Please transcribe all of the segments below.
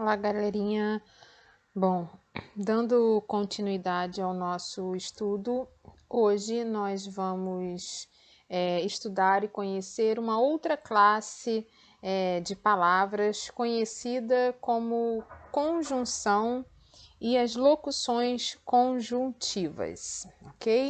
Olá, galerinha. Bom, dando continuidade ao nosso estudo, hoje nós vamos estudar e conhecer uma outra classe de palavras conhecida como conjunção e as locuções conjuntivas, ok?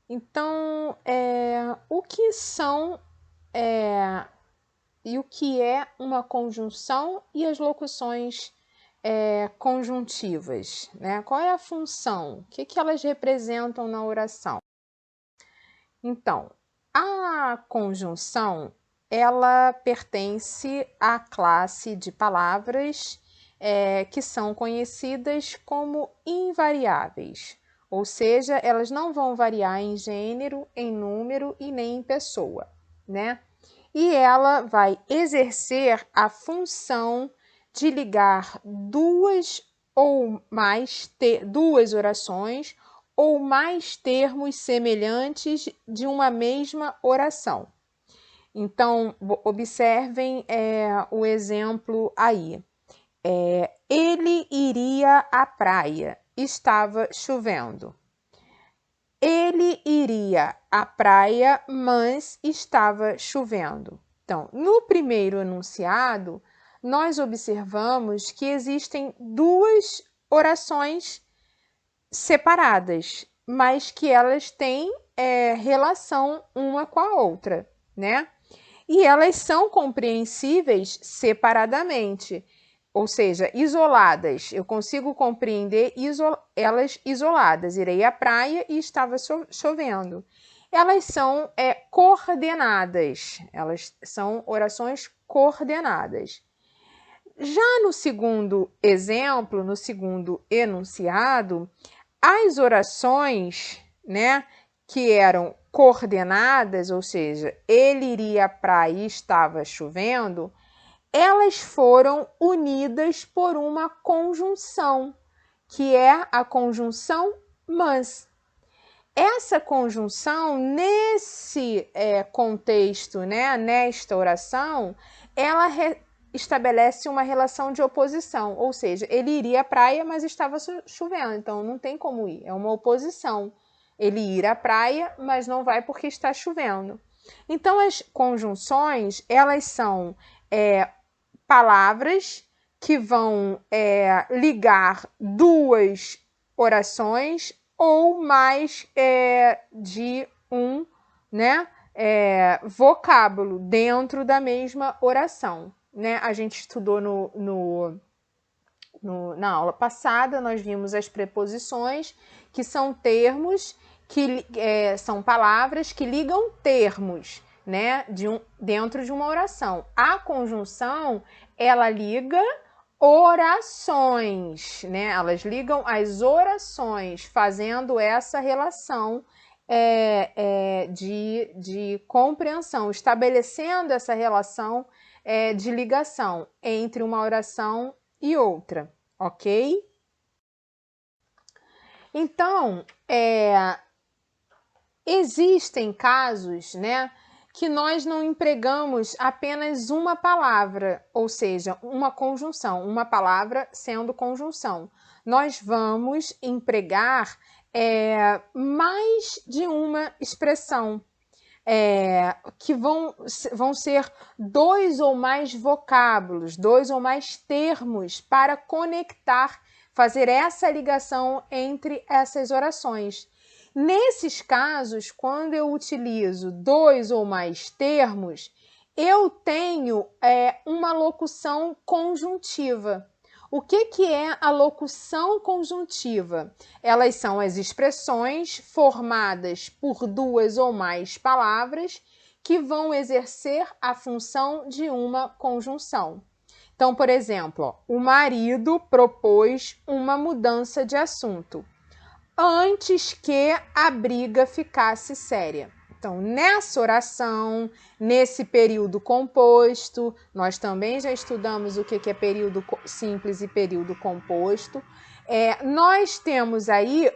Então, o que são e o que é uma conjunção e as locuções conjuntivas, né? Qual é a função? O que elas representam na oração? Então, a conjunção, ela pertence à classe de palavras que são conhecidas como invariáveis, ou seja, elas não vão variar em gênero, em número e nem em pessoa, né? E ela vai exercer a função de ligar duas orações ou mais termos semelhantes de uma mesma oração. Então, observem o exemplo aí. Ele iria à praia, estava chovendo. Ele iria à praia, mas estava chovendo. Então, no primeiro enunciado, nós observamos que existem duas orações separadas, mas que elas têm relação uma com a outra, né? E elas são compreensíveis separadamente, ou seja, isoladas. Eu consigo compreender elas isoladas. Irei à praia e estava chovendo. Elas são coordenadas. Elas são orações coordenadas. Já no segundo exemplo, no segundo enunciado, as orações, né, que eram coordenadas, ou seja, ele iria à praia e estava chovendo, elas foram unidas por uma conjunção, que é a conjunção mas. Essa conjunção, nesse contexto, né, nesta oração, ela estabelece uma relação de oposição, ou seja, ele iria à praia, mas estava chovendo, então não tem como ir, é uma oposição. Ele ir à praia, mas não vai porque está chovendo. Então, as conjunções, elas são palavras que vão ligar duas orações ou mais de um, né, vocábulo dentro da mesma oração, né? A gente estudou na aula passada, nós vimos as preposições, que são termos, que são palavras que ligam termos, né, dentro de uma oração. A conjunção, ela liga orações, né? Elas ligam as orações, fazendo essa relação de compreensão, estabelecendo essa relação de ligação entre uma oração e outra, ok? Então, existem casos, né, que nós não empregamos apenas uma palavra, ou seja, uma conjunção, uma palavra sendo conjunção. Nós vamos empregar mais de uma expressão, que vão ser dois ou mais vocábulos, dois ou mais termos para conectar, fazer essa ligação entre essas orações. Nesses casos, quando eu utilizo dois ou mais termos, eu tenho uma locução conjuntiva. O que é a locução conjuntiva? Elas são as expressões formadas por duas ou mais palavras que vão exercer a função de uma conjunção. Então, por exemplo, o marido propôs uma mudança de assunto antes que a briga ficasse séria. Então, nessa oração, nesse período composto, nós também já estudamos o que é período simples e período composto. Nós temos aí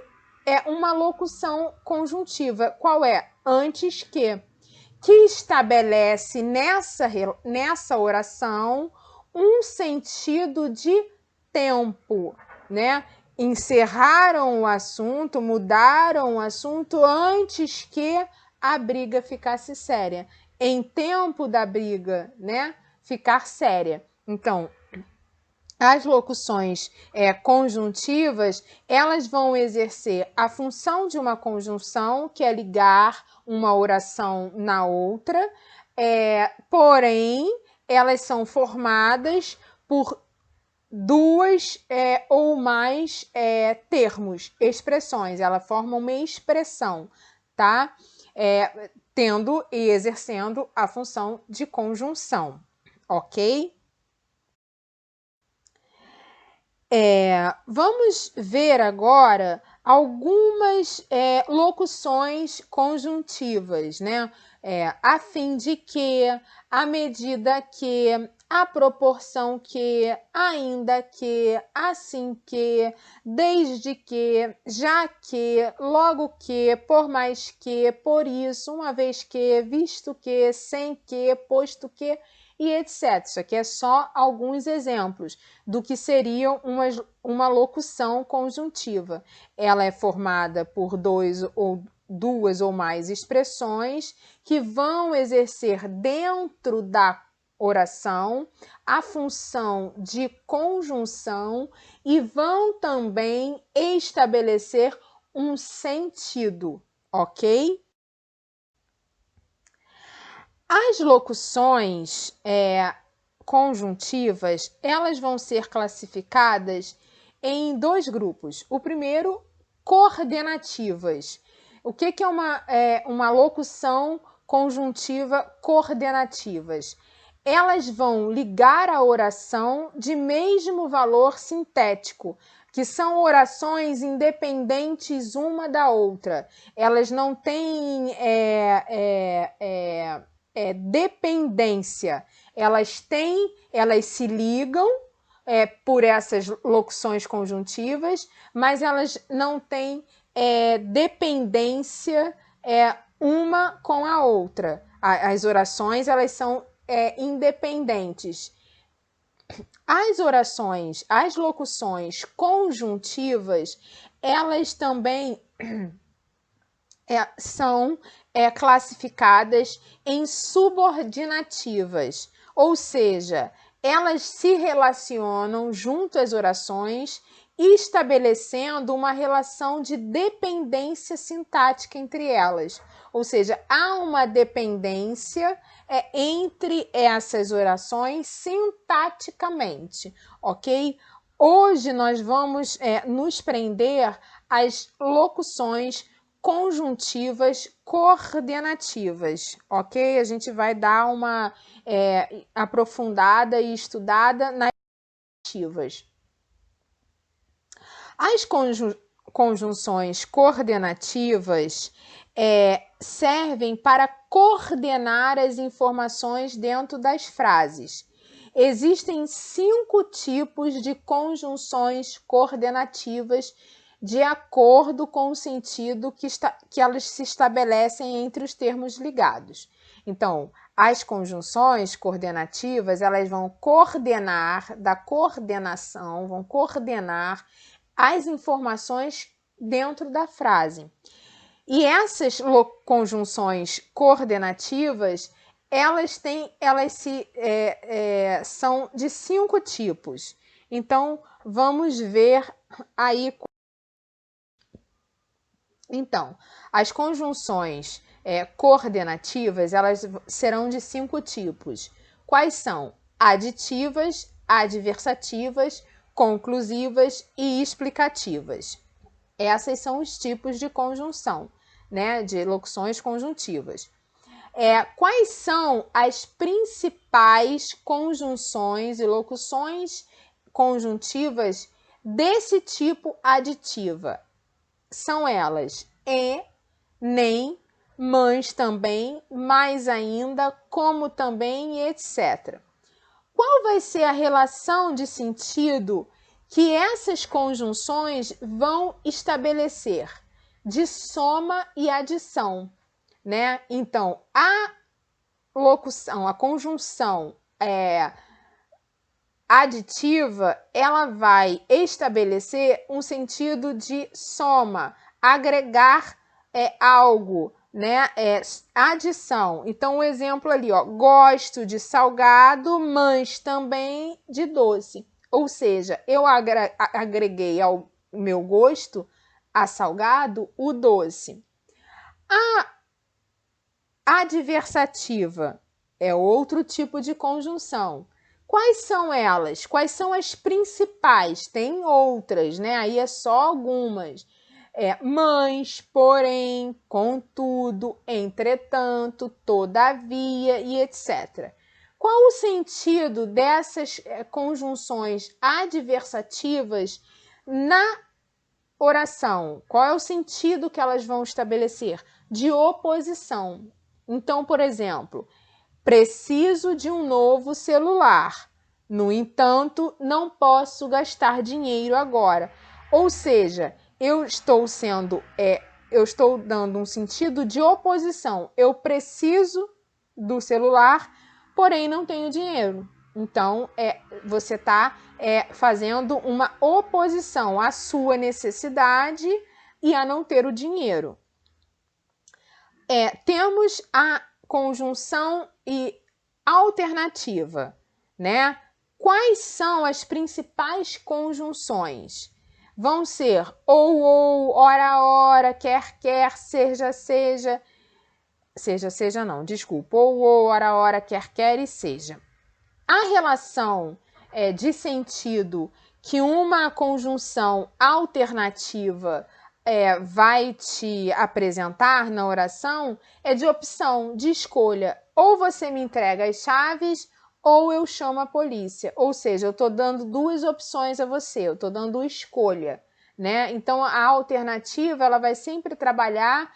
uma locução conjuntiva. Qual é? Antes que que estabelece nessa oração um sentido de tempo, né? Encerraram o assunto, mudaram o assunto antes que a briga ficasse séria. Em tempo da briga, né? Ficar séria. Então, as locuções conjuntivas, elas vão exercer a função de uma conjunção, que é ligar uma oração na outra, porém, elas são formadas por duas ou mais termos, expressões. Ela forma uma expressão, tá? Tendo e exercendo a função de conjunção, ok? Vamos ver agora algumas locuções conjuntivas, né? A fim de que, à medida que, à proporção que, ainda que, assim que, desde que, já que, logo que, por mais que, por isso, uma vez que, visto que, sem que, posto que, e etc. Isso aqui é só alguns exemplos do que seria uma locução conjuntiva. Ela é formada por duas ou mais expressões que vão exercer dentro da oração a função de conjunção e vão também estabelecer um sentido, ok? As locuções conjuntivas, elas vão ser classificadas em dois grupos. O primeiro, coordenativas. O que é uma locução conjuntiva coordenativas? Elas vão ligar a oração de mesmo valor sintético, que são orações independentes uma da outra. Elas não têm dependência. Elas se ligam por essas locuções conjuntivas, mas elas não têm dependência uma com a outra. As orações, elas são independentes. As locuções conjuntivas, elas também são classificadas em subordinativas, ou seja, elas se relacionam junto às orações, estabelecendo uma relação de dependência sintática entre elas. Ou seja, há uma dependência entre essas orações sintaticamente, ok? Hoje nós vamos nos prender às locuções conjuntivas coordenativas, ok? A gente vai dar uma aprofundada e estudada nas coordenativas. As conjunções coordenativas servem para coordenar as informações dentro das frases. Existem 5 tipos de conjunções coordenativas de acordo com o sentido que elas se estabelecem entre os termos ligados. Então, as conjunções coordenativas, elas vão coordenar da coordenação, vão coordenar as informações dentro da frase. E essas conjunções coordenativas, são de 5 tipos. Então, vamos ver aí. Então, as conjunções coordenativas, elas serão de 5 tipos. Quais são? Aditivas, adversativas, conclusivas e explicativas. Esses são os tipos de conjunção, né, de locuções conjuntivas. Quais são as principais conjunções e locuções conjuntivas desse tipo aditiva? São elas nem, mas também, mais ainda, como também, etc. Qual vai ser a relação de sentido que essas conjunções vão estabelecer? De soma e adição, né? Então, locução, a conjunção aditiva, ela vai estabelecer um sentido de soma, agregar algo, né? Adição. Então, o exemplo ali, ó, gosto de salgado, mas também de doce. Ou seja, eu agreguei ao meu gosto a salgado o doce. A adversativa é outro tipo de conjunção. Quais são elas? Quais são as principais? Tem outras, né? Aí é só algumas. Mas, porém, contudo, entretanto, todavia e etc. Qual o sentido dessas conjunções adversativas na oração? Qual é o sentido que elas vão estabelecer? De oposição. Então, por exemplo, preciso de um novo celular. No entanto, não posso gastar dinheiro agora. Ou seja, eu estou dando um sentido de oposição. Eu preciso do celular, porém não tenho dinheiro. Então, você está fazendo uma oposição à sua necessidade e a não ter o dinheiro. Temos a conjunção e alternativa, né? Quais são as principais conjunções? Vão ser ou, ora, quer, seja, não, desculpa, ou, ora, quer e seja. A relação de sentido que uma conjunção alternativa vai te apresentar na oração é de opção, de escolha. Ou você me entrega as chaves, ou eu chamo a polícia. Ou seja, eu estou dando duas opções a você, eu estou dando escolha, né? Então, a alternativa ela vai sempre trabalhar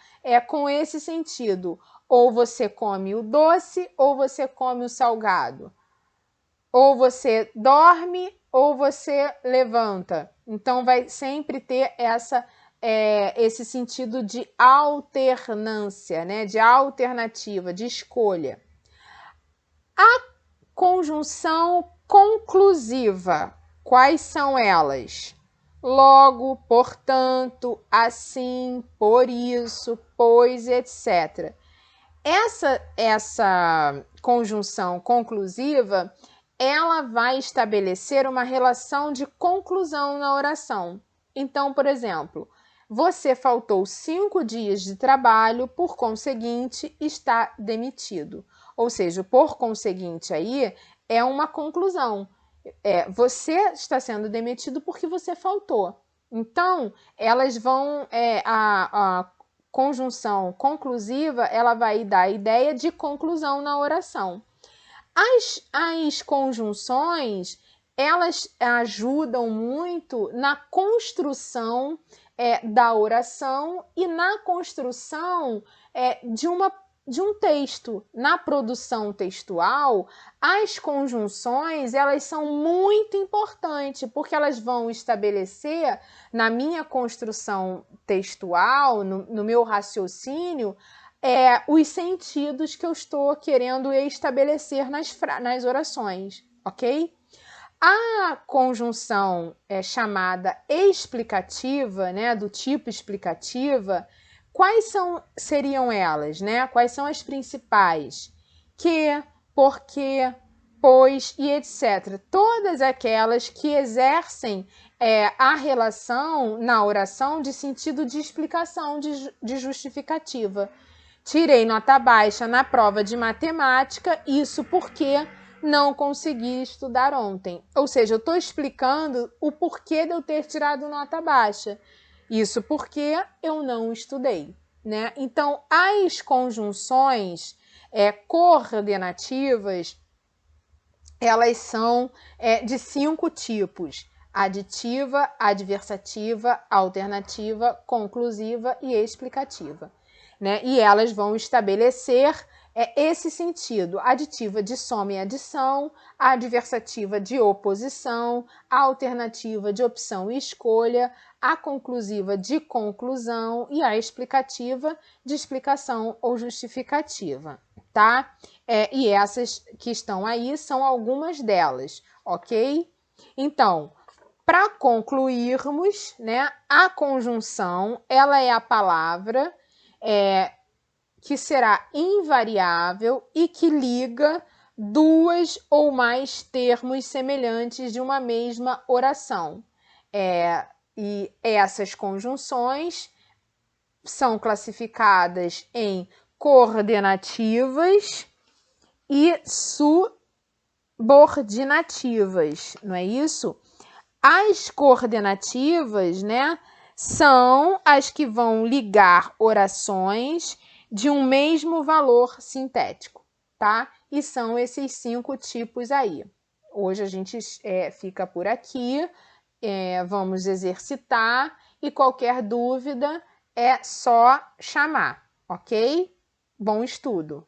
com esse sentido. Ou você come o doce, ou você come o salgado. Ou você dorme, ou você levanta. Então, vai sempre ter esse sentido de alternância, né? De alternativa, de escolha. A conjunção conclusiva, quais são elas? Logo, portanto, assim, por isso, pois, etc. Essa conjunção conclusiva, ela vai estabelecer uma relação de conclusão na oração. Então, por exemplo, você faltou 5 dias de trabalho, por conseguinte, está demitido. Ou seja, por conseguinte aí é uma conclusão. Você está sendo demitido porque você faltou. Então, elas vão... a conjunção conclusiva, ela vai dar a ideia de conclusão na oração. As conjunções, elas ajudam muito na construção da oração e na construção de um texto. Na produção textual, as conjunções, elas são muito importantes, porque elas vão estabelecer, na minha construção textual, no meu raciocínio, os sentidos que eu estou querendo estabelecer nas orações, ok? A conjunção chamada explicativa, né, do tipo explicativa, quais seriam elas, né? Quais são as principais? Que, porque, pois e etc. Todas aquelas que exercem a relação na oração de sentido de explicação, de justificativa. Tirei nota baixa na prova de matemática, isso porque não consegui estudar ontem. Ou seja, eu estou explicando o porquê de eu ter tirado nota baixa. Isso porque eu não estudei, né? Então, as conjunções coordenativas, elas são de 5 tipos: aditiva, adversativa, alternativa, conclusiva e explicativa, né? E elas vão estabelecer esse sentido: aditiva de soma e adição, a adversativa de oposição, a alternativa de opção e escolha, a conclusiva de conclusão e a explicativa de explicação ou justificativa. tá? E essas que estão aí são algumas delas, ok? Então, para concluirmos, né, a conjunção, ela é a palavra que será invariável e que liga duas ou mais termos semelhantes de uma mesma oração. E essas conjunções são classificadas em coordenativas e subordinativas, não é isso? As coordenativas, né, são as que vão ligar orações de um mesmo valor sintético, tá? E são esses 5 tipos aí. Hoje a gente fica por aqui, vamos exercitar e qualquer dúvida é só chamar, ok? Bom estudo!